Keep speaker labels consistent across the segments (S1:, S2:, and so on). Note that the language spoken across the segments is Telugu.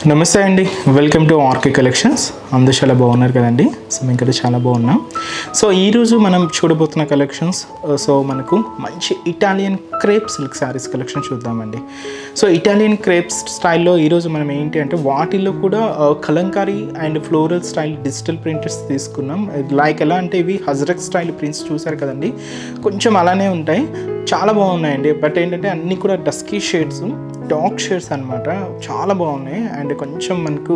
S1: నమస్తే అండి, వెల్కమ్ టు ఆర్కే కలెక్షన్స్. అందరూ చాలా బాగున్నారు కదండి. సో మేము ఇక్కడ చాలా బాగున్నాం. సో ఈరోజు మనం చూడబోతున్న కలెక్షన్స్ మనకు మంచి Italian crepe silk saris collection చూద్దామండి. సో ఇటాలియన్ క్రేప్స్ స్టైల్లో ఈరోజు మనం ఏంటి అంటే వాటిల్లో కూడా Kalamkari and floral style digital printers తీసుకున్నాం. లైక్ ఎలా అంటే ఇవి హజరక్ స్టైల్ ప్రింట్స్ చూసారు కదండి, కొంచెం అలానే ఉంటాయి, చాలా బాగున్నాయండి. బట్ ఏంటంటే అన్నీ కూడా డస్కీ షేడ్స్, డార్క్ షేడ్స్ అనమాట, చాలా బాగున్నాయి. అండ్ కొంచెం మనకు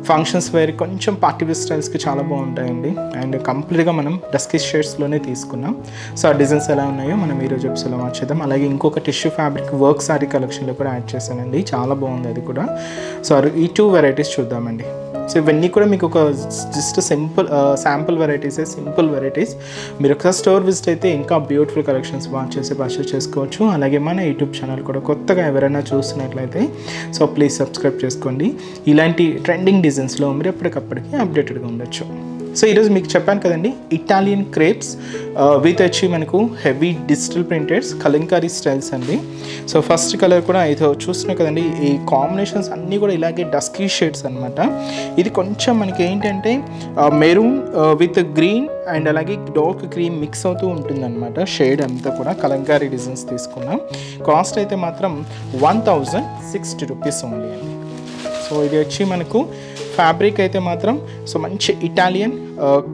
S1: ఫంక్షన్స్ వేర్, కొంచెం పార్టీ వేర్ స్టైల్స్కి చాలా బాగుంటాయండి. అండ్ కంప్లీట్గా మనం డస్కీ షేడ్స్లోనే తీసుకున్నాం. సో ఆ డిజైన్స్ ఎలా ఉన్నాయో మనం ఈరోజు ఎపిసోడ్లో మార్చేద్దాం. అలాగే ఇంకొక టిష్యూ ఫ్యాబ్రిక్ వర్క్ సారీ కలెక్షన్లో కూడా యాడ్ చేశానండి, చాలా బాగుంది అది కూడా. సో ఈ 2 వెరైటీస్ చూద్దామండి. సో ఇవన్నీ కూడా మీకు ఒక జస్ట్ శాంపుల్ వెరైటీసే, సింపుల్ వెరైటీస్. మీరు ఒకసారి స్టోర్ విజిట్ అయితే ఇంకా బ్యూటిఫుల్ కలెక్షన్స్ వాచ్ చేసి పర్చేస్ చేసుకోవచ్చు. అలాగే మన యూట్యూబ్ ఛానల్ కూడా కొత్తగా ఎవరైనా చూస్తున్నట్లయితే సో ప్లీజ్ సబ్స్క్రైబ్ చేసుకోండి. ఇలాంటి ట్రెండింగ్ డిజైన్స్లో మీరు ఎప్పటికప్పటికి అప్డేటెడ్గా ఉండొచ్చు. సో ఈరోజు మీకు చెప్పాను కదండి, ఇటాలియన్ క్రేప్స్ విత్ వచ్చి మనకు హెవీ డిజిటల్ ప్రింటెడ్స్ కలంకారీ స్టైల్స్ అండి. సో ఫస్ట్ కలర్ కూడా ఇది చూస్తున్నాం కదండి, ఈ కాంబినేషన్స్ అన్నీ కూడా ఇలాగే డస్కీ షేడ్స్ అనమాట. ఇది కొంచెం మనకి ఏంటంటే మెరూన్ విత్ గ్రీన్ అండ్ అలాగే డార్క్ క్రీమ్ మిక్స్ అవుతూ ఉంటుంది అనమాట. షేడ్ అంతా కూడా కలంకారీ డిజైన్స్ తీసుకున్నాం. కాస్ట్ అయితే మాత్రం 1060 రూపీస్ ఓన్లీ అండి. సో ఇది వచ్చి మనకు ఫ్యాబ్రిక్ అయితే మాత్రం సో మంచి Italian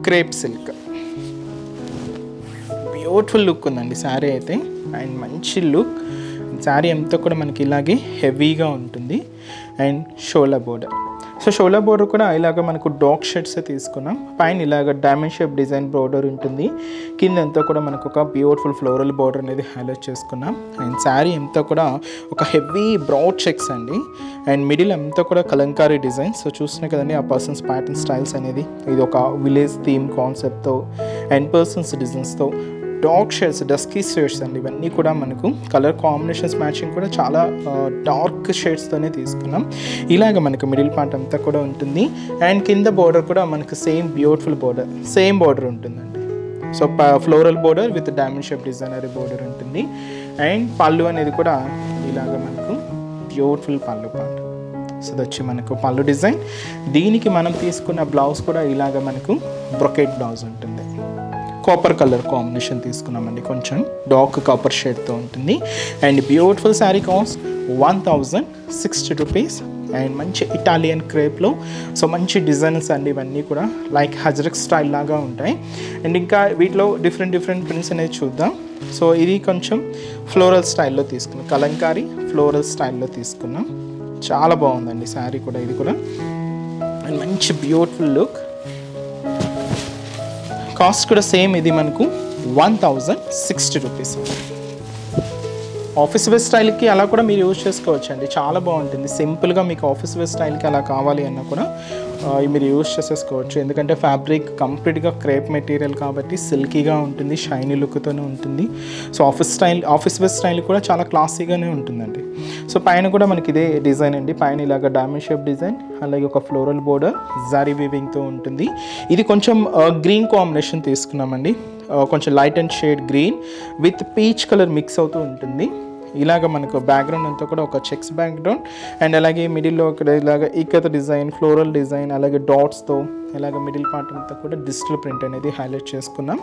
S1: crepe silk, beautiful look ఉందండి శారీ అయితే. అండ్ మంచి లుక్, శారీ అంతా కూడా మనకి ఇలాగే హెవీగా ఉంటుంది. అండ్ షోలా బోర్డర్, సో షోలా బోర్డర్ కూడా ఇలాగ మనకు డార్క్ షేడ్స్ తీసుకున్నాం. పైన ఇలాగ డైమండ్ షేప్ డిజైన్ బోర్డర్ ఉంటుంది. కింద అంతా కూడా మనకు ఒక బ్యూటిఫుల్ ఫ్లోరల్ బోర్డర్ అనేది హైలైట్ చేసుకున్నాం. అండ్ శారీ అంతా కూడా ఒక హెవీ బ్రాడ్ చెక్స్ అండి. అండ్ మిడిల్ అంతా కూడా కలంకారీ డిజైన్. సో చూస్తున్నాయి కదండి ఆ పర్సన్స్ ప్యాటర్న్ స్టైల్స్ అనేది. ఇది ఒక విలేజ్ థీమ్ కాన్సెప్ట్తో అండ్ పర్సన్స్ డిజైన్స్తో డార్క్ షేడ్స్, డస్కీ షేడ్స్ అండి. ఇవన్నీ కూడా మనకు కలర్ కాంబినేషన్స్ మ్యాచింగ్ కూడా చాలా డార్క్ షేడ్స్తోనే తీసుకున్నాం. ఇలాగ మనకు మిడిల్ పార్ట్ అంతా కూడా ఉంటుంది. అండ్ కింద బోర్డర్ కూడా మనకు same beautiful border, same border ఉంటుందండి. So floral border with diamond shape డిజైనరీ బోర్డర్ ఉంటుంది. అండ్ పళ్ళు అనేది కూడా ఇలాగ మనకు బ్యూటిఫుల్ పళ్ళు పార్ట్. సో ఇది వచ్చి మనకు పళ్ళు డిజైన్. దీనికి మనం తీసుకున్న బ్లౌజ్ కూడా ఇలాగ మనకు బ్రొకెట్ బ్లౌజ్ ఉంటుంది. కాపర్ కలర్ కాంబినేషన్ తీసుకున్నామండి, కొంచెం డార్క్ కాపర్ షేడ్తో ఉంటుంది. And beautiful sari cost 1060 rupees. And మంచి ఇటాలియన్ క్రేప్లో సో మంచి డిజైన్స్ అండి. ఇవన్నీ కూడా లైక్ హజరక్ స్టైల్ లాగా ఉంటాయి. అండ్ ఇంకా వీటిలో డిఫరెంట్ ప్రింట్స్ అనేది చూద్దాం. సో ఇది కొంచెం ఫ్లోరల్ స్టైల్లో తీసుకున్నాం, కలంకారీ ఫ్లోరల్ స్టైల్లో తీసుకున్నాం. చాలా బాగుందండి శారీ కూడా, ఇది కూడా. అండ్ మంచి బ్యూటిఫుల్ లుక్. కాస్ట్ కూడా సేమ్, ఇది మనకు 1060 రూపీస్. ఆఫీస్ వేర్ స్టైల్కి అలా కూడా మీరు యూజ్ చేసుకోవచ్చు అండి, చాలా బాగుంటుంది. సింపుల్గా మీకు ఆఫీస్ వేర్ స్టైల్కి అలా కావాలి అన్నా కూడా మీరు యూజ్ చేసేసుకోవచ్చు. ఎందుకంటే ఫ్యాబ్రిక్ కంప్లీట్గా క్రేప్ మెటీరియల్ కాబట్టి సిల్కీగా ఉంటుంది, షైనీ లుక్తోనే ఉంటుంది. సో ఆఫీస్ వేర్ స్టైల్ కూడా చాలా క్లాసీగానే ఉంటుందండి. సో పైన కూడా మనకి ఇదే డిజైన్ అండి. పైన ఇలాగ డైమండ్ షేప్ డిజైన్, అలాగే ఒక ఫ్లోరల్ బోర్డర్ జారీ వీవింగ్తో ఉంటుంది. ఇది కొంచెం గ్రీన్ కాంబినేషన్ తీసుకున్నామండి, కొంచెం light and shade green with peach colour mix అవుతూ ఉంటుంది. ఇలాగ మనకు బ్యాక్గ్రౌండ్ అంతా కూడా ఒక చెక్స్ బ్యాక్గ్రౌండ్. అండ్ అలాగే మిడిల్లో ఇక్కడ ఇలాగ ఈకత డిజైన్, ఫ్లోరల్ డిజైన్, అలాగే డాట్స్తో ఇలాగ మిడిల్ పార్ట్ అంతా కూడా డిజిటల్ ప్రింట్ అనేది హైలైట్ చేసుకున్నాం.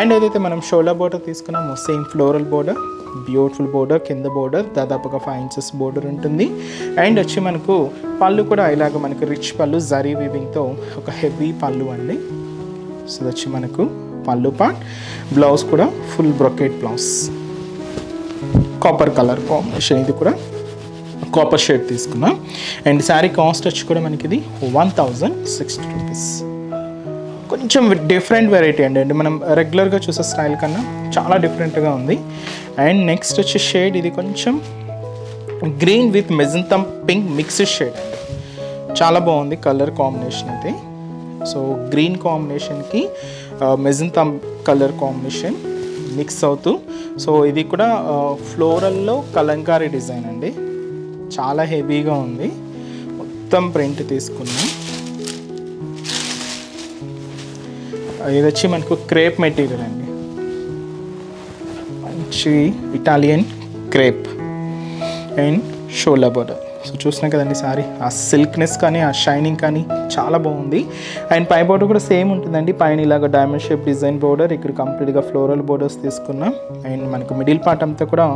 S1: అండ్ ఏదైతే మనం షోలా బోర్డర్ తీసుకున్నామో same floral border, beautiful border. కింద బోర్డర్ దాదాపుగా 5 ఇంచెస్ బోర్డర్ ఉంటుంది. అండ్ వచ్చి మనకు పళ్ళు కూడా ఇలాగ మనకు రిచ్ పళ్ళు జరీ వీవింగ్తో ఒక హెవీ పళ్ళు అండి. సో వచ్చి మనకు పళ్ళు పార్ట్. బ్లౌజ్ కూడా full brocade blouse, copper colour combination. ఇది కూడా కాపర్ షేడ్ తీసుకున్నాం. అండ్ శారీ కాస్ట్ వచ్చి కూడా మనకి ఇది 1060 రూపీస్. కొంచెం డిఫరెంట్ వెరైటీ అండి, మనం రెగ్యులర్గా చూసే స్టైల్ కన్నా చాలా డిఫరెంట్గా ఉంది. అండ్ నెక్స్ట్ వచ్చే షేడ్ ఇది కొంచెం green with magenta pink mixed shade అండి, చాలా బాగుంది కలర్ కాంబినేషన్ అయితే. సో గ్రీన్ కాంబినేషన్కి మెజంతా కలర్ కాంబినేషన్ మిక్స్ అవుతూ, సో ఇది కూడా ఫ్లోరల్లో కలంకారీ డిజైన్ అండి, చాలా హెవీగా ఉంది. మొత్తం ప్రింట్ తీసుకున్నాం. ఇది వచ్చి మనకు క్రేప్ మెటీరియల్ అండి, మంచి ఇటాలియన్ క్రేప్ అండ్ షోలా బోర్డర్. సో చూసినా కదండి సారీ ఆ సిల్క్నెస్ కానీ ఆ షైనింగ్ కానీ చాలా బాగుంది. అండ్ పై బోర్డర్ కూడా సేమ్ ఉంటుందండి. పైన ఇలాగ డైమండ్ షేప్ డిజైన్ బోర్డర్, ఇక్కడ కంప్లీట్గా ఫ్లోరల్ బోర్డర్స్ తీసుకున్నాం. అండ్ మనకు మిడిల్ పార్ట్ అంతా కూడా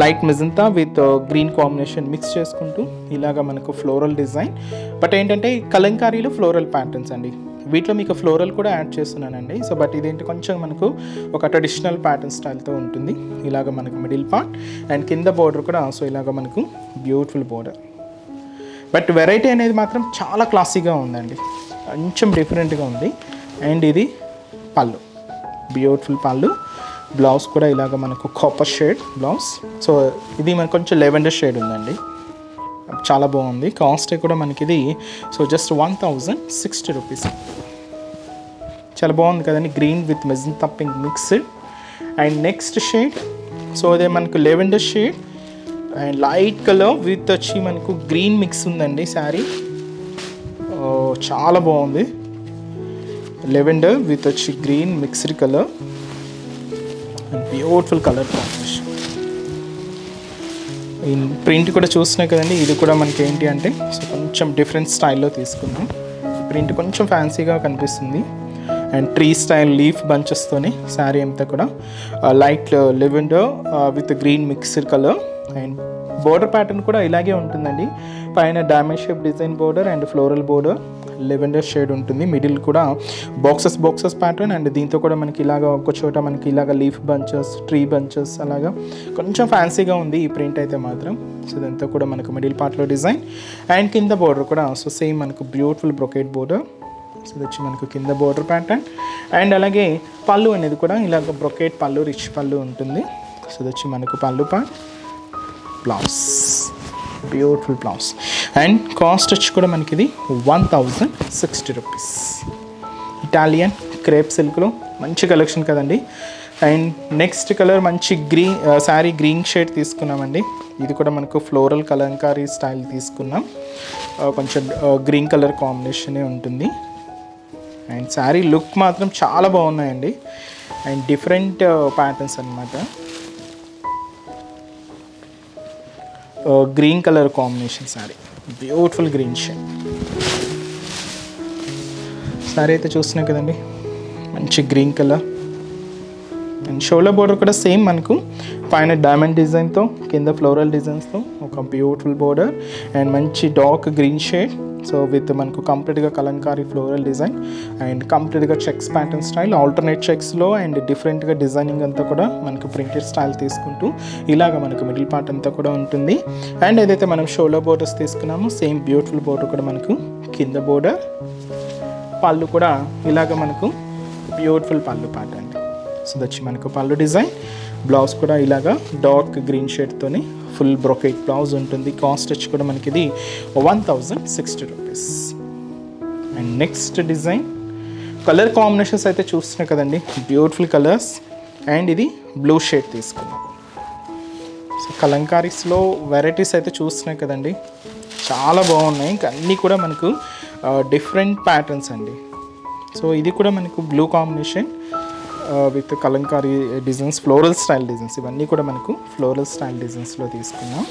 S1: light magenta with green combination mix చేసుకుంటూ ఇలాగ మనకు ఫ్లోరల్ డిజైన్. బట్ ఏంటంటే కలంకారీలో ఫ్లోరల్ ప్యాటర్న్స్ అండి, వీటిలో మీకు ఫ్లోరల్ కూడా యాడ్ చేస్తున్నానండి. సో బట్ ఇదేంటి కొంచెం మనకు ఒక ట్రెడిషనల్ ప్యాటర్న్ స్టైల్తో ఉంటుంది. ఇలాగ మనకు మిడిల్ పార్ట్ అండ్ కింద బోర్డర్ కూడా సో ఇలాగ మనకు బ్యూటిఫుల్ బోర్డర్. బట్ వెరైటీ అనేది మాత్రం చాలా క్లాసీగా ఉందండి, కొంచెం డిఫరెంట్గా ఉంది. అండ్ ఇది పళ్ళు, బ్యూటిఫుల్ పళ్ళు. బ్లౌజ్ కూడా ఇలాగ మనకు కాపర్ షేడ్ బ్లౌజ్. సో ఇది మనకు కొంచెం లెవెండర్ షేడ్ ఉందండి, చాలా బాగుంది. కాస్ట్ కూడా మనకి ఇది సో జస్ట్ 1060 రూపీస్. చాలా బాగుంది కదండి, green with magenta pink mixed. And next shade so అదే మనకు lavender shade and light colour with వచ్చి మనకు గ్రీన్ మిక్స్ ఉందండి శారీ. చాలా బాగుంది, లెవెండర్ విత్ వచ్చి green mixed colour and beautiful colour combination. ఈ ప్రింట్ కూడా చూసినా కదండి, ఇది కూడా మనకి ఏంటి అంటే సో కొంచెం డిఫరెంట్ స్టైల్లో తీసుకున్నాం. ప్రింట్ కొంచెం ఫ్యాన్సీగా కనిపిస్తుంది. అండ్ ట్రీ స్టైల్ లీఫ్ బంచెస్తోని శారీ అంతా కూడా light lavender with green mixed colour. And border pattern కూడా ఇలాగే ఉంటుందండి. పైన diamond shape design border and floral border, lavender shade ఉంటుంది. మిడిల్ కూడా బాక్సెస్ ప్యాటర్న్. అండ్ దీంతో కూడా మనకి ఇలాగ ఒక చోట మనకి ఇలాగ లీఫ్ బంచెస్, ట్రీ బంచెస్ అలాగా కొంచెం ఫ్యాన్సీగా ఉంది ఈ ప్రింట్ అయితే మాత్రం. సో ఇదంతా కూడా మనకు మిడిల్ పార్ట్లో డిజైన్. అండ్ కింద బోర్డర్ కూడా సో సేమ్ మనకు బ్యూటిఫుల్ బ్రొకెట్ బోర్డర్. సో ఇది వచ్చి మనకు కింద బోర్డర్ ప్యాటర్న్. అండ్ అలాగే పళ్ళు అనేది కూడా ఇలాగ బ్రొకెట్ పళ్ళు, రిచ్ పళ్ళు ఉంటుంది. సో ఇది వచ్చి మనకు పళ్ళు part, blouse, beautiful blouse. And cost వచ్చి కూడా మనకి ఇది 1060 రూపీస్. ఇటాలియన్ క్రేప్ సిల్క్లో మంచి కలెక్షన్ కదండి. అండ్ నెక్స్ట్ కలర్ మంచి గ్రీన్ శారీ గ్రీన్ షేడ్ తీసుకున్నామండి. ఇది కూడా మనకు ఫ్లోరల్ కలంకారీ స్టైల్ తీసుకున్నాం. కొంచెం గ్రీన్ కలర్ కాంబినేషనే ఉంటుంది. అండ్ శారీ లుక్ మాత్రం చాలా బాగున్నాయండి. అండ్ డిఫరెంట్ ప్యాటర్న్స్ అన్నమాట. Green colour combination sari, beautiful green shade sari అయితే చూస్తున్నాయి కదండి, మంచి green colour. And shoulder border కూడా సేమ్ మనకు పైన డైమండ్ డిజైన్తో, కింద ఫ్లోరల్ డిజైన్స్తో ఒక బ్యూటిఫుల్ బోర్డర్. అండ్ మంచి dark green shade. So with మనకు కంప్లీట్గా కలంకారీ ఫ్లోరల్ డిజైన్ అండ్ కంప్లీట్గా చెక్స్ ప్యాటర్న్ స్టైల్, ఆల్టర్నేట్ చెక్స్లో అండ్ డిఫరెంట్గా డిజైనింగ్ అంతా కూడా మనకు ప్రింటెడ్ స్టైల్ తీసుకుంటూ ఇలాగ మనకు మిడిల్ పార్ట్ అంతా కూడా ఉంటుంది. అండ్ ఏదైతే మనం షోల్డర్ బోర్డర్స్ తీసుకున్నామో సేమ్ బ్యూటిఫుల్ బోర్డర్ కూడా మనకు కింద బోర్డర్. పళ్ళు కూడా ఇలాగ మనకు బ్యూటిఫుల్ పళ్ళు పార్ట్ అండి. సో వచ్చి మనకు పళ్ళు డిజైన్. బ్లౌజ్ కూడా ఇలాగా డార్క్ గ్రీన్ షేడ్తోని ఫుల్ బ్రొకెట్ బ్లౌజ్ ఉంటుంది. కాస్ట్ వచ్చి కూడా మనకి ఇది 1060 rupees. And next design colour combinations అయితే చూస్తున్నాయి కదండి, బ్యూటిఫుల్ కలర్స్. అండ్ ఇది బ్లూ షేడ్ తీసుకున్నాం. సో కలంకారీస్లో వెరైటీస్ అయితే చూస్తున్నాయి కదండి, చాలా బాగున్నాయి. ఇంకా అన్నీ కూడా మనకు డిఫరెంట్ ప్యాటర్న్స్ అండి. సో ఇది కూడా మనకు blue combination with Kalamkari designs, floral style designs, ఇవన్నీ కూడా మనకు ఫ్లోరల్ స్టైల్ డిజైన్స్లో తీసుకున్నాం.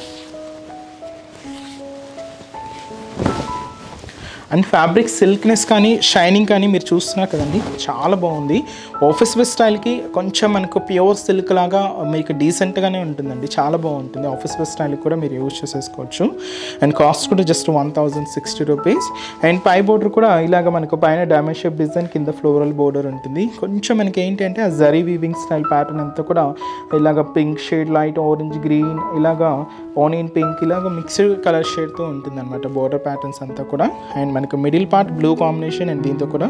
S1: అండ్ ఫ్యాబ్రిక్ సిల్క్నెస్ కానీ షైనింగ్ కానీ మీరు చూస్తున్నారు కదండి, చాలా బాగుంది. ఆఫీస్ వేర్ స్టైల్కి కొంచెం మనకు ప్యూర్ సిల్క్ లాగా మీకు డీసెంట్గానే ఉంటుందండి, చాలా బాగుంటుంది. ఆఫీస్ వేర్ స్టైల్కి కూడా మీరు యూజ్ చేసేసుకోవచ్చు. అండ్ కాస్ట్ కూడా జస్ట్ 1060 రూపీస్. అండ్ పై బోర్డర్ కూడా ఇలాగ మనకు పైన డైమండ్ షేప్ డిజైన్, కింద ఫ్లోరల్ బోర్డర్ ఉంటుంది. కొంచెం మనకి ఏంటి అంటే ఆ జరీ వీవింగ్ స్టైల్ ప్యాటర్న్ అంతా కూడా ఇలాగ pink shade, light orange, green, ఇలాగా ఆనియన్ పింక్, ఇలాగ మిక్స్డ్ కలర్ షేడ్తో ఉంటుంది అనమాట బోర్డర్ ప్యాటర్న్స్ అంతా కూడా. అండ్ మనకు middle part blue combination. And దీంతో కూడా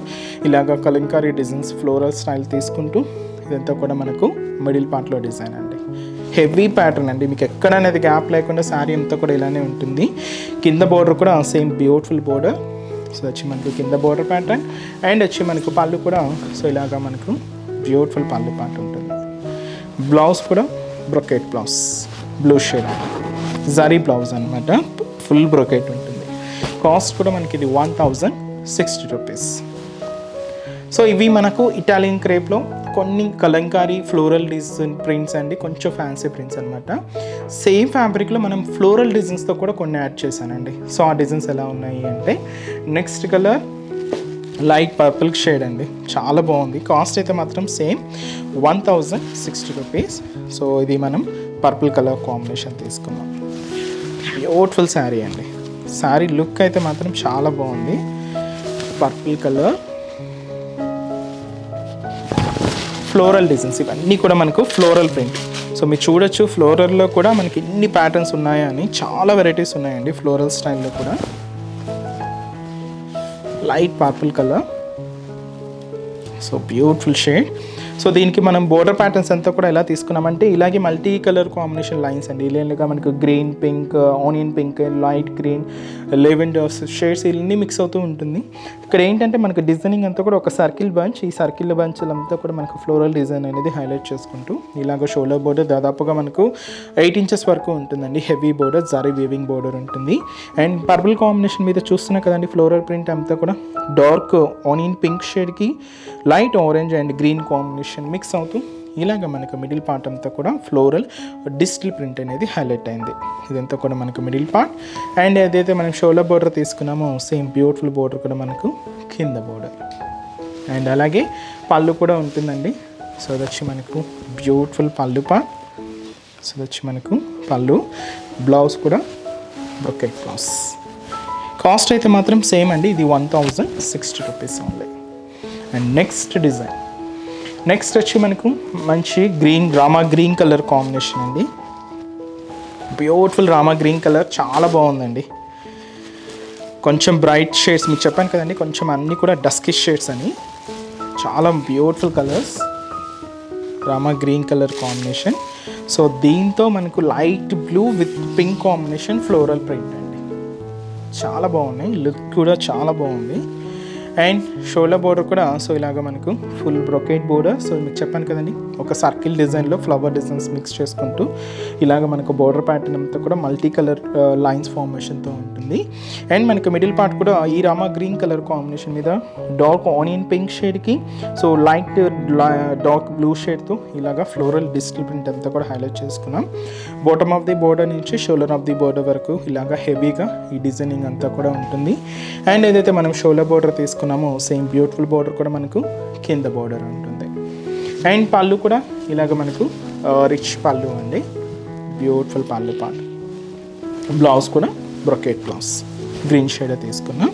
S1: ఇలాగ కలంకారీ డిజైన్స్ ఫ్లోరల్ స్టైల్ తీసుకుంటూ ఇదంతా కూడా మనకు మిడిల్ పార్ట్లో డిజైన్ అండి. హెవీ ప్యాటర్న్ అండి, మీకు ఎక్కడ అనేది గ్యాప్ లేకుండా శారీ అంతా కూడా ఇలానే ఉంటుంది. కింద బోర్డర్ కూడా సేమ్ బ్యూటిఫుల్ బోర్డర్. సో వచ్చి మనకు కింద బోర్డర్ ప్యాటర్న్. అండ్ వచ్చి మనకు పళ్ళు కూడా సో ఇలాగా మనకు బ్యూటిఫుల్ పళ్ళు పార్ట్ ఉంటుంది. బ్లౌజ్ కూడా brocade blouse, blue shade zari blouse అనమాట, ఫుల్ బ్రొకెట్ ఉంటుంది. కాస్ట్ కూడా మనకి ఇది 1060 రూపీస్. సో ఇవి మనకు ఇటాలియన్ క్రేప్లో కొన్ని కలంకారీ ఫ్లోరల్ డిజైన్ ప్రింట్స్ అండి, కొంచెం ఫ్యాన్సీ ప్రింట్స్ అనమాట. సేమ్ ఫ్యాబ్రిక్లో మనం ఫ్లోరల్ డిజైన్స్తో కూడా కొన్ని యాడ్ చేశానండి. సో ఆ డిజైన్స్ ఎలా ఉన్నాయి అంటే, next colour light purple shade అండి, చాలా బాగుంది. కాస్ట్ అయితే మాత్రం సేమ్ 1060 రూపీస్. సో ఇది మనం పర్పుల్ కలర్ కాంబినేషన్ తీసుకున్నాం. బ్యూటిఫుల్ శారీ అండి. శారీ లుక్ అయితే మాత్రం చాలా బాగుంది. పర్పుల్ కలర్ ఫ్లోరల్ డిజైన్స్, ఇవన్నీ కూడా మనకు ఫ్లోరల్ ప్రింట్. సో మీరు చూడొచ్చు ఫ్లోరల్లో కూడా మనకి ఇన్ని ప్యాటర్న్స్ ఉన్నాయని, చాలా వెరైటీస్ ఉన్నాయండి ఫ్లోరల్ స్టైల్లో కూడా. Light purple colour, so beautiful shade. So దీనికి మనం బోర్డర్ ప్యాటర్న్స్ అంతా కూడా ఎలా తీసుకున్నామంటే, ఇలాగే మల్టీ కలర్ కాంబినేషన్ లైన్స్ అండి. ఇలాగా మనకు green, pink, onion pink, light green, lavender shades ఇవన్నీ మిక్స్ అవుతూ ఉంటుంది. ఇక్కడ ఏంటంటే మనకు డిజైనింగ్ అంతా కూడా ఒక సర్కిల్ బంచ్, ఈ సర్కిల్ బంచ్లంతా కూడా మనకు ఫ్లోరల్ డిజైన్ అనేది హైలైట్ చేసుకుంటూ ఇలాగ షోల్డర్ బోర్డర్ దాదాపుగా మనకు 8 ఇంచెస్ వరకు ఉంటుందండి. Heavy border, zari weaving border ఉంటుంది. అండ్ పర్పుల్ కాంబినేషన్ మీద చూస్తున్నా కదండి, ఫ్లోరల్ ప్రింట్ అంతా కూడా డార్క్ ఆనియన్ పింక్ షేడ్కి light orange and green combination mix అవుతూ ఇలాగ మనకు మిడిల్ పార్ట్ అంతా కూడా ఫ్లోరల్ డిజిటల్ ప్రింట్ అనేది హైలైట్ అయింది. ఇదంతా కూడా మనకు మిడిల్ పార్ట్. అండ్ ఏదైతే మనం షోల్డర్ బోర్డర్ తీసుకున్నామో సేమ్ బ్యూటిఫుల్ బోర్డర్ కూడా మనకు కింద బోర్డర్. అండ్ అలాగే పళ్ళు కూడా ఉంటుందండి. సో అది వచ్చి మనకు బ్యూటిఫుల్ పళ్ళు పార్ట్. సో అది వచ్చి మనకు పళ్ళు. బ్లౌజ్ కూడా బ్రొకెట్ బ్లౌజ్. కాస్ట్ అయితే మాత్రం సేమ్ అండి, ఇది 1060 rupees only. And next design, next వచ్చి మనకు మంచి green, Rama green colour combination అండి. బ్యూటిఫుల్ రామా గ్రీన్ కలర్, చాలా బాగుందండి. కొంచెం బ్రైట్ షేడ్స్, మీకు చెప్పాను కదండి కొంచెం అన్నీ కూడా డస్కిష్ షేడ్స్ అని. చాలా beautiful colours, Rama green colour combination. So దీంతో మనకు light blue with pink combination floral print అండి. చాలా బాగున్నాయి, లుక్ కూడా చాలా బాగుంది. అండ్ షోల్డర్ బోర్డర్ కూడా సో ఇలాగ మనకు ఫుల్ బ్రొకెట్ బోర్డర్. సో మీకు చెప్పాను కదండి, ఒక సర్కిల్ డిజైన్లో ఫ్లవర్ డిజైన్స్ మిక్స్ చేసుకుంటూ ఇలాగ మనకు బోర్డర్ ప్యాటర్న్ అంతా కూడా మల్టీ కలర్ లైన్స్ ఫార్మేషన్తో ఉంటుంది. అండ్ మనకు మిడిల్ పార్ట్ కూడా ఈ రామా గ్రీన్ కలర్ కాంబినేషన్ మీద డార్క్ ఆనియన్ పింక్ షేడ్కి సో లైట్ డార్క్ బ్లూ షేడ్తో ఇలాగ ఫ్లోరల్ డిజిటల్ ప్రింట్ అంతా కూడా హైలైట్ చేసుకున్నాం. బాటమ్ ఆఫ్ ది బోర్డర్ నుంచి షోల్డర్ ఆఫ్ ది బోర్డర్ వరకు ఇలాగ హెవీగా ఈ డిజైనింగ్ అంతా కూడా ఉంటుంది. అండ్ ఏదైతే మనం షోల్డర్ బోర్డర్ తీసుకున్నామో సేమ్ బ్యూటిఫుల్ బోర్డర్ కూడా మనకు కింద బోర్డర్ ఉంటుంది. అండ్ పళ్ళు కూడా ఇలాగ మనకు రిచ్ పళ్ళు అండి, బ్యూటిఫుల్ పళ్ళు పార్ట్. బ్లౌజ్ కూడా బ్రొకెట్ బ్లౌజ్, గ్రీన్ షేడ్ తీసుకున్నాం.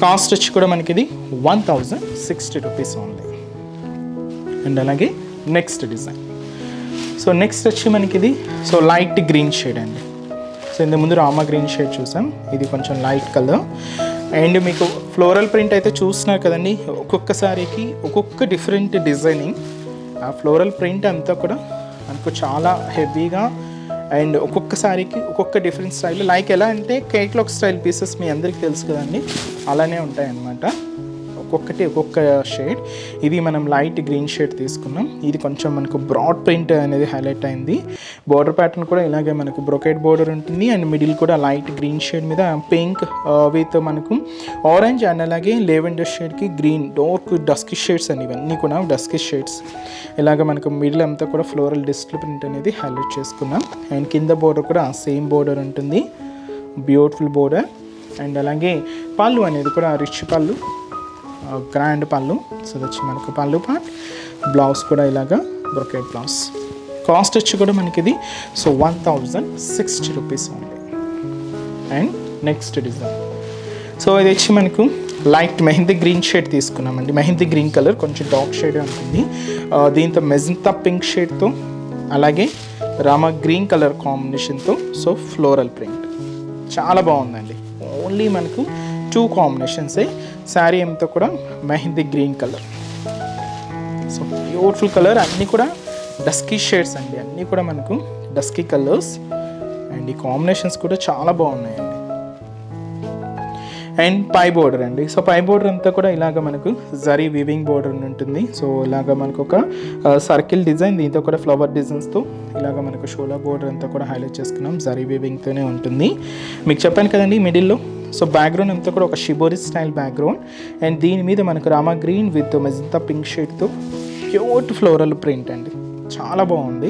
S1: కాస్ట్ వచ్చి కూడా మనకి ఇది 1060 రూపీస్ ఓన్లీ. అండ్ అలాగే నెక్స్ట్ డిజైన్, సో నెక్స్ట్ వచ్చి మనకి ఇది సో లైట్ గ్రీన్ షేడ్ అండి. సో ఇంత ముందు రామా గ్రీన్ షేడ్ చూసాం, ఇది కొంచెం లైట్ కలర్. అండ్ మీకు ఫ్లోరల్ ప్రింట్ అయితే చూస్తున్నారు కదండి, ఒక్కొక్క సారీకి ఒక్కొక్క డిఫరెంట్ డిజైనింగ్. ఆ ఫ్లోరల్ ప్రింట్ అంతా కూడా మనకు చాలా హెవీగా అండ్ ఒక్కొక్క సారీకి ఒక్కొక్క డిఫరెంట్ స్టైల్. లైక్ ఎలా అంటే కేట్లాగ్ స్టైల్ పీసెస్ మీ అందరికీ తెలుసు కదండి, అలానే ఉంటాయి అన్నమాట. ఒక్కొక్కటి ఒక్కొక్క షేడ్. ఇది మనం లైట్ గ్రీన్ షేడ్ తీసుకున్నాం. ఇది కొంచెం మనకు బ్రాడ్ ప్రింట్ అనేది హైలైట్ అయింది. బోర్డర్ ప్యాటర్న్ కూడా ఇలాగే మనకు బ్రొకెట్ బోర్డర్ ఉంటుంది. అండ్ మిడిల్ కూడా లైట్ గ్రీన్ షేడ్ మీద పింక్ విత్ మనకు ఆరెంజ్ అండ్ అలాగే లెవెండర్ షేడ్కి గ్రీన్ డార్క్ డస్కీ షేడ్స్ అని, ఇవన్నీ కూడా డస్కీ షేడ్స్. ఇలాగ మనకు మిడిల్ అంతా కూడా ఫ్లోరల్ డిజిటల్ ప్రింట్ అనేది హైలైట్ చేసుకున్నాం. అండ్ కింద బోర్డర్ కూడా సేమ్ బోర్డర్ ఉంటుంది, బ్యూటిఫుల్ బోర్డర్. అండ్ అలాగే పళ్ళు అనేది కూడా రిచ్ పళ్ళు, గ్రాండ్ పళ్ళు. సో వచ్చి మనకు పళ్ళు పార్ట్. బ్లౌజ్ కూడా ఇలాగా బ్రొకెట్ బ్లౌజ్. కాస్ట్ వచ్చి కూడా మనకి ఇది so 1060 rupees only. And next design, so ఇది వచ్చి మనకు లైట్ మెహందీ గ్రీన్ షేడ్ తీసుకున్నామండి. మెహందీ గ్రీన్ కలర్ కొంచెం డార్క్ షేడ్ ఉంటుంది. దీంతో మెజంతా పింక్ షేడ్తో అలాగే రామా గ్రీన్ కలర్ కాంబినేషన్తో సో ఫ్లోరల్ ప్రింట్ చాలా బాగుందండి. ఓన్లీ మనకు 2 కాంబినేషన్సే. శారీ అంతా కూడా mehndi green colour, so beautiful colour. అన్నీ కూడా డస్కీ షేడ్స్ అండి, అన్నీ కూడా మనకు డస్కీ కలర్స్. అండ్ ఈ కాంబినేషన్స్ కూడా చాలా బాగున్నాయండి. అండ్ పై బోర్డర్ అండి, సో పై బోర్డర్ అంతా కూడా ఇలాగ మనకు జరీ వీవింగ్ బోర్డర్ ఉంటుంది. సో ఇలాగ మనకు ఒక సర్కిల్ డిజైన్, దీంతో కూడా ఫ్లవర్ డిజైన్స్తో ఇలాగ మనకు షోల్డర్ బోర్డర్ అంతా కూడా హైలైట్ చేసుకున్నాం. జరీ వీవింగ్తోనే ఉంటుంది. మీకు చెప్పాను కదండి మిడిల్లో సో బ్యాక్గ్రౌండ్ అంతా కూడా ఒక షిబోరి స్టైల్ బ్యాక్గ్రౌండ్. అండ్ దీని మీద మనకు Rama green with magenta pink షేడ్తో ప్యూర్ ఫ్లోరల్ ప్రింట్ అండి, చాలా బాగుంది,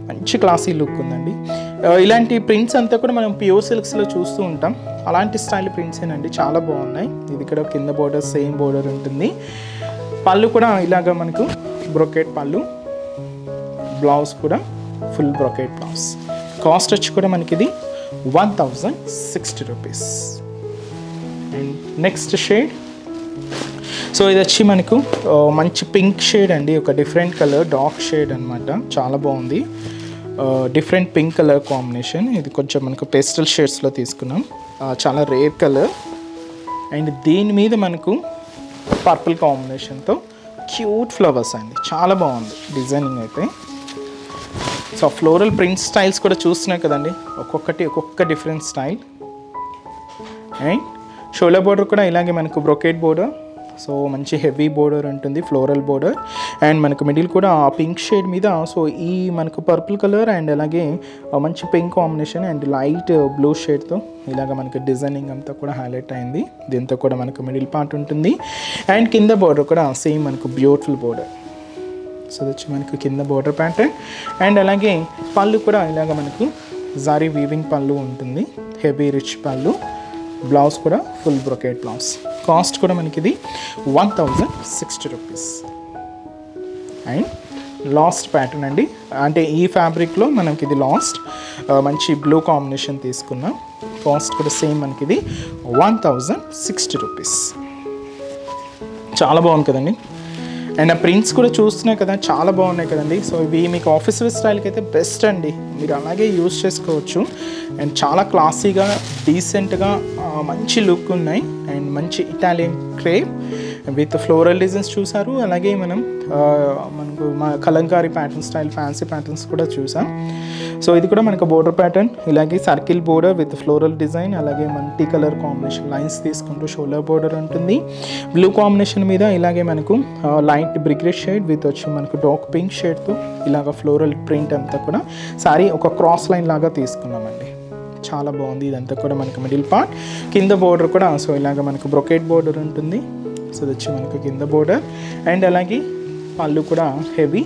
S1: మంచి క్లాసీ లుక్ ఉందండి. ఇలాంటి ప్రింట్స్ అంతా కూడా మనం ప్యూర్ సిల్క్స్లో చూస్తూ ఉంటాం, అలాంటి స్టైల్ ప్రింట్సేనండి, చాలా బాగున్నాయి. ఇది ఇక్కడ కింద బోర్డర్ సేమ్ బోర్డర్ ఉంటుంది. పళ్ళు కూడా ఇలాగ మనకు బ్రొకెట్ పళ్ళు, బ్లౌజ్ కూడా ఫుల్ బ్రొకెట్ బ్లౌజ్. కాస్ట్ వచ్చి కూడా మనకి ఇది 1060 rupees. And next shade, so ఇది వచ్చి మనకు మంచి పింక్ షేడ్ అండి, ఒక డిఫరెంట్ కలర్, డార్క్ షేడ్ అనమాట, చాలా బాగుంది. Different pink colour combination. ఇది కొంచెం మనకు పేస్టల్ షేడ్స్లో తీసుకున్నాం, చాలా రేర్ కలర్. అండ్ దీని మీద మనకు పర్పుల్ కాంబినేషన్తో క్యూట్ ఫ్లవర్స్ అండి, చాలా బాగుంది డిజైనింగ్ అయితే. సో ఫ్లోరల్ ప్రింట్ స్టైల్స్ కూడా చూస్తున్నాయి కదండి, ఒక్కొక్క different style. And shoulder border కూడా ఇలాగే మనకు బ్రొకెట్ బోర్డర్, సో మంచి హెవీ బోర్డర్ ఉంటుంది, ఫ్లోరల్ బోర్డర్. అండ్ మనకు మిడిల్ కూడా పింక్ షేడ్ మీద సో ఈ మనకు పర్పుల్ కలర్ అండ్ అలాగే మంచి pink combination and light blue షేడ్తో ఇలాగ మనకు డిజైనింగ్ అంతా కూడా హైలైట్ అయింది. దీంతో కూడా మనకు మిడిల్ పార్ట్ ఉంటుంది. అండ్ కింద బోర్డర్ కూడా సేమ్ మనకు బ్యూటిఫుల్ బోర్డర్. సో వచ్చి మనకు కింద బోర్డర్ ప్యాటర్న్. అండ్ అలాగే పళ్ళు కూడా ఇలాగ మనకు జారీ వీవింగ్ పళ్ళు ఉంటుంది, హెవీ రిచ్ పళ్ళు. బ్లౌజ్ కూడా ఫుల్ బ్రొకెట్ బ్లౌజ్. కాస్ట్ కూడా మనకి ఇది 1060 రూపీస్. అండ్ లాస్ట్ ప్యాటర్న్ అండి, అంటే ఈ ఫ్యాబ్రిక్లో మనకి ఇది లాస్ట్ మంచి బ్లూ కాంబినేషన్ తీసుకున్నాం. కాస్ట్ కూడా సేమ్ మనకి ఇది 1060 రూపీస్. చాలా బాగుంది కదండి. అండ్ ఆ ప్రింట్స్ కూడా చూస్తున్నాయి కదా, చాలా బాగున్నాయి కదండి. సో ఇవి మీకు ఆఫీస్ వేర్ స్టైల్కి అయితే బెస్ట్ అండి, మీరు అలాగే యూజ్ చేసుకోవచ్చు. అండ్ చాలా క్లాసీగా డీసెంట్గా మంచి లుక్ ఉన్నాయి. అండ్ మంచి Italian crepe with floral designs చూసారు. అలాగే మనకు Kalamkari pattern style fancy patterns కూడా చూసాం. సో ఇది కూడా మనకు బోర్డర్ ప్యాటర్న్, ఇలాగే circle border with floral design, అలాగే మల్టీ కలర్ కాంబినేషన్ లైన్స్ తీసుకుంటూ షోల్డర్ బోర్డర్ ఉంటుంది. బ్లూ కాంబినేషన్ మీద ఇలాగే మనకు లైట్ బ్రిగ్రెడ్ షేడ్ విత్ వచ్చి మనకు డార్క్ పింక్ షేడ్తో ఇలాగ ఫ్లోరల్ ప్రింట్ అంతా కూడా సారీ ఒక క్రాస్ లైన్ లాగా తీసుకున్నామండి, చాలా బాగుంది. ఇదంతా కూడా మనకు మిడిల్ పార్ట్. కింద బోర్డర్ కూడా సో ఇలాగ మనకు బ్రొకెట్ బోర్డర్ ఉంటుంది. సో ఇది వచ్చి మనకు కింద బోర్డర్. అండ్ అలాగే పళ్ళు కూడా హెవీ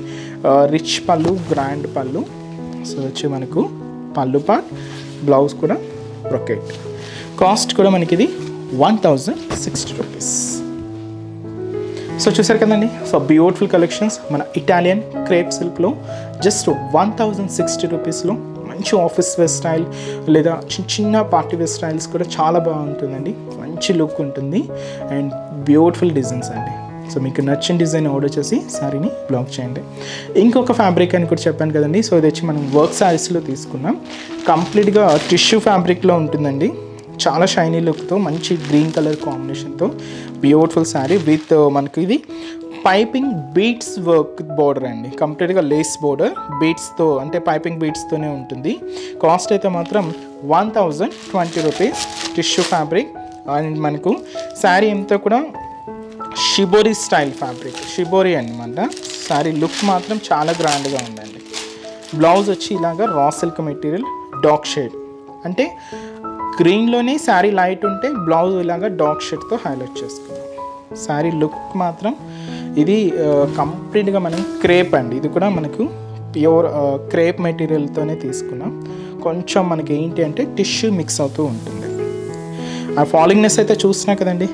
S1: రిచ్ పళ్ళు, గ్రాండ్ పళ్ళు. సో వచ్చి మనకు పళ్ళు పార్ట్, బ్లౌజ్ కూడా బ్రొకెట్. కాస్ట్ కూడా మనకి ఇది 1060 రూపీస్. సో చూసారు కదండి, సో బ్యూటిఫుల్ కలెక్షన్స్ మన ఇటాలియన్ క్రేప్ సిల్క్లో జస్ట్ 1060 రూపీస్లో మంచి ఆఫీస్ వేర్ స్టైల్ లేదా చిన్న పార్టీ వేర్ స్టైల్స్ కూడా చాలా బాగుంటుందండి, మంచి లుక్ ఉంటుంది. అండ్ బ్యూటిఫుల్ డిజైన్స్ అండి. సో మీకు నచ్చిన డిజైన్ ఆర్డర్ చేసి శారీని బ్లాక్ చేయండి. ఇంకొక ఫ్యాబ్రిక్ అని కూడా చెప్పాను కదండి, సో ఇది వచ్చి మనం వర్క్ శారీస్లో తీసుకున్నాం. కంప్లీట్గా టిష్యూ ఫ్యాబ్రిక్లో ఉంటుందండి, చాలా షైనీ లుక్తో మంచి గ్రీన్ కలర్ కాంబినేషన్తో బ్యూటిఫుల్ శారీ విత్ మనకి ఇది పైపింగ్ బీట్స్ వర్క్ బోర్డర్ అండి, కంప్లీట్గా లేస్ బోర్డర్ బీట్స్తో, అంటే పైపింగ్ బీట్స్తోనే ఉంటుంది. కాస్ట్ అయితే మాత్రం 1020 రూపీస్. టిష్యూ ఫ్యాబ్రిక్ అండ్ మనకు శారీ అంతా కూడా షిబోరి స్టైల్ ఫ్యాబ్రిక్, షిబోరి అనమాట. శారీ లుక్ మాత్రం చాలా గ్రాండ్గా ఉందండి. బ్లౌజ్ వచ్చి ఇలాగా raw silk material dark shade, అంటే గ్రీన్లోనే శారీ లైట్ ఉంటే బ్లౌజ్ ఇలాగా డార్క్ షేడ్తో హైలైట్ చేసుకున్నాం. శారీ లుక్ మాత్రం ఇది కంప్లీట్గా మనం క్రేప్ అండి, ఇది కూడా మనకు ప్యూర్ క్రేప్ మెటీరియల్తోనే తీసుకున్నాం. కొంచెం మనకి ఏంటి అంటే టిష్యూ మిక్స్ అవుతూ ఉంటుంది. ఆ ఫాలింగ్నెస్ అయితే చూసినా కదండి,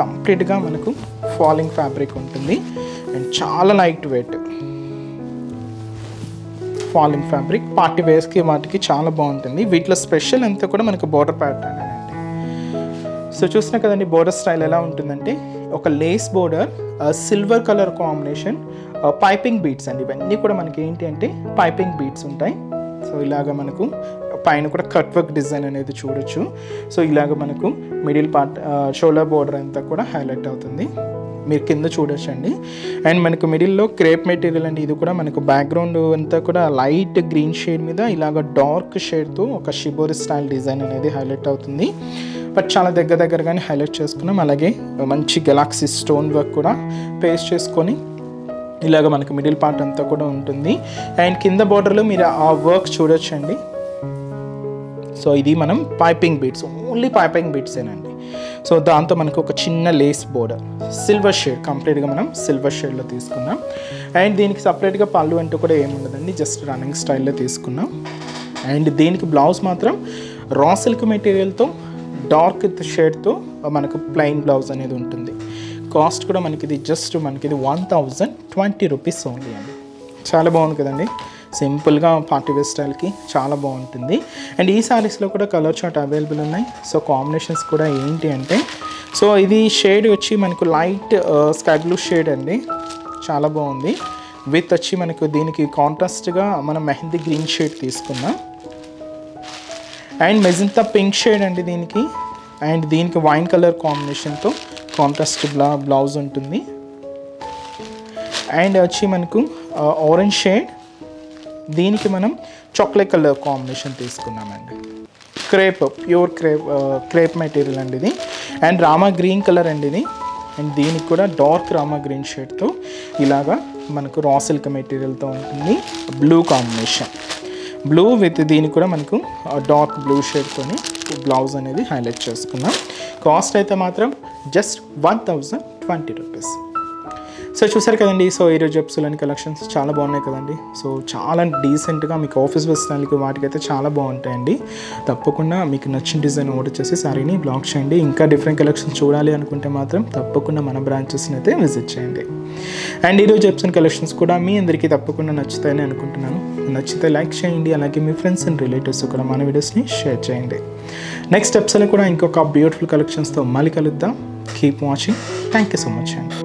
S1: కంప్లీట్గా మనకు ఫాలింగ్ ఫ్యాబ్రిక్ ఉంటుంది. అండ్ చాలా light weight falling fabric, party వేర్స్కి వాటికి చాలా బాగుంటుంది. వీటిలో స్పెషల్ అంతా కూడా మనకు బోర్డర్ ప్యాటర్న్ అండి. సో చూసినా కదండి బోర్డర్ స్టైల్ ఎలా ఉంటుందంటే ఒక lace border, silver colour combination, piping beads అండి. ఇవన్నీ కూడా మనకి ఏంటి అంటే పైపింగ్ బీట్స్ ఉంటాయి. సో ఇలాగ మనకు పైన కూడా కట్ వర్క్ డిజైన్ అనేది చూడొచ్చు. సో ఇలాగ మనకు మిడిల్ పార్ట్ షోల్డర్ బోర్డర్ అంతా కూడా హైలైట్ అవుతుంది, మీరు కింద చూడొచ్చండి. అండ్ మనకు మిడిల్లో క్రేప్ మెటీరియల్ అండి, ఇది కూడా మనకు బ్యాక్గ్రౌండ్ అంతా కూడా లైట్ గ్రీన్ షేడ్ మీద ఇలాగ డార్క్ షేడ్తో ఒక షిబోరి స్టైల్ డిజైన్ అనేది హైలైట్ అవుతుంది. బట్ చాలా దగ్గరగానే హైలైట్ చేసుకున్నాం. అలాగే మంచి గెలాక్సీ స్టోన్ వర్క్ కూడా పేస్ట్ చేసుకొని ఇలాగ మనకు మిడిల్ పార్ట్ అంతా కూడా ఉంటుంది. అండ్ కింద బోర్డర్లో మీరు ఆ వర్క్ చూడొచ్చండి. సో ఇది మనం పైపింగ్ బీట్స్, ఓన్లీ పైపింగ్ బీట్సేనండి. సో దాంతో మనకు ఒక చిన్న లేస్ బోర్డర్ సిల్వర్ షేడ్, కంప్లీట్గా మనం సిల్వర్ షేడ్లో తీసుకున్నాం. అండ్ దీనికి సపరేట్గా పళ్ళు అంటూ కూడా ఏముండదండి, జస్ట్ రన్నింగ్ స్టైల్లో తీసుకున్నాం. అండ్ దీనికి బ్లౌజ్ మాత్రం రా సిల్క్ మెటీరియల్తో డార్క్ షేడ్తో మనకు ప్లెయిన్ బ్లౌజ్ అనేది ఉంటుంది. కాస్ట్ కూడా మనకి ఇది జస్ట్ మనకి ఇది 1020 రూపీస్ ఓన్లీ అండి. చాలా బాగుంది కదండి, సింపుల్గా పార్టీ వేర్ స్టైల్కి చాలా బాగుంటుంది. అండ్ ఈ శారీస్లో కూడా కలర్ చార్ట్ అవైలబుల్ ఉన్నాయి. సో కాంబినేషన్స్ కూడా ఏంటి అంటే, సో ఇది షేడ్ వచ్చి మనకు లైట్ స్కై బ్లూ షేడ్ అండి, చాలా బాగుంది. విత్ వచ్చి మనకు దీనికి కాంట్రాస్ట్గా మనం మెహందీ గ్రీన్ షేడ్ తీసుకున్నాం. అండ్ మెజంతా పింక్ షేడ్ అండి దీనికి. అండ్ దీనికి వైన్ కలర్ కాంబినేషన్తో కాంట్రాస్ట్ బ్లౌజ్ ఉంటుంది. అండ్ వచ్చి మనకు ఆరెంజ్ షేడ్, దీనికి మనం చాక్లెట్ కలర్ కాంబినేషన్ తీసుకున్నామండి. ప్యూర్ క్రేప్ మెటీరియల్ అండి ఇది. అండ్ రామా గ్రీన్ కలర్ అండి ఇది. అండ్ దీనికి కూడా డార్క్ రామా గ్రీన్ షేడ్తో ఇలాగా మనకు రా సిల్క్ మెటీరియల్తో ఉంటుంది. బ్లూ కాంబినేషన్, బ్లూ విత్ దీనికి కూడా మనకు డార్క్ బ్లూ షేడ్తోని బ్లౌజ్ అనేది హైలైట్ చేసుకున్నాం. కాస్ట్ అయితే మాత్రం జస్ట్ 1020 రూపీస్. సో చూసారు కదండి, సో ఈరోజు ఎపిసోడ్లోని కలెక్షన్స్ చాలా బాగున్నాయి కదండి. సో చాలా డీసెంట్గా మీకు ఆఫీస్ వేస్తానికి వాటికైతే చాలా బాగుంటాయండి. తప్పకుండా మీకు నచ్చిన డిజైన్ ఆర్డర్ చేసి సారీని బ్లాక్ చేయండి. ఇంకా డిఫరెంట్ కలెక్షన్స్ చూడాలి అనుకుంటే మాత్రం తప్పకుండా మన బ్రాంచెస్ని అయితే విజిట్ చేయండి. అండ్ ఈరోజు ఎపిసోడ్ కలెక్షన్స్ కూడా మీ అందరికీ తప్పకుండా నచ్చుతాయని అనుకుంటున్నాను. నచ్చితే లైక్ చేయండి, అలాగే మీ ఫ్రెండ్స్ అండ్ రిలేటివ్స్ కూడా మన వీడియోస్ని షేర్ చేయండి. నెక్స్ట్ ఎపిసోడ్లో కూడా ఇంకొక బ్యూటిఫుల్ కలెక్షన్స్తో మళ్ళీ కలుద్దాం. Keep watching. Thank you so much అండి.